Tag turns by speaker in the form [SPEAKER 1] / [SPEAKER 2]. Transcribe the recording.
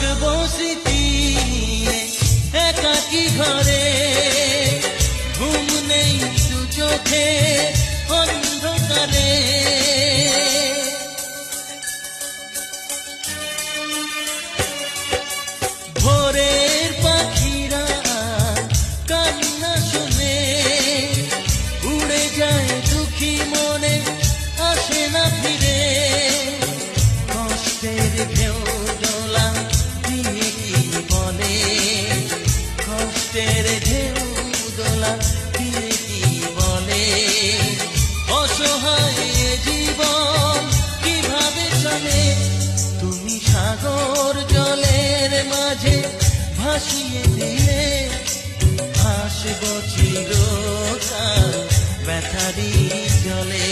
[SPEAKER 1] থাকবো স্মৃতি একাকী ঘরে, ঘুম নেই দু চোখে অন্ধকারে। ভোরের পাখিরা কান্না শুনে উড়ে যায় দুঃখী মনে, আসে না ফিরে। কষ্টের ঢেউ দোলা দিয়ে কি বলে, কষ্টের ঢেউ দোলা দিয়ে কি বলে। অসহায় জীবন কিভাবে চলে, তুমি সাগর জলের মাঝে ভাসিয়ে দিলে। আসবো চিরকাল ব্যথারি জলে।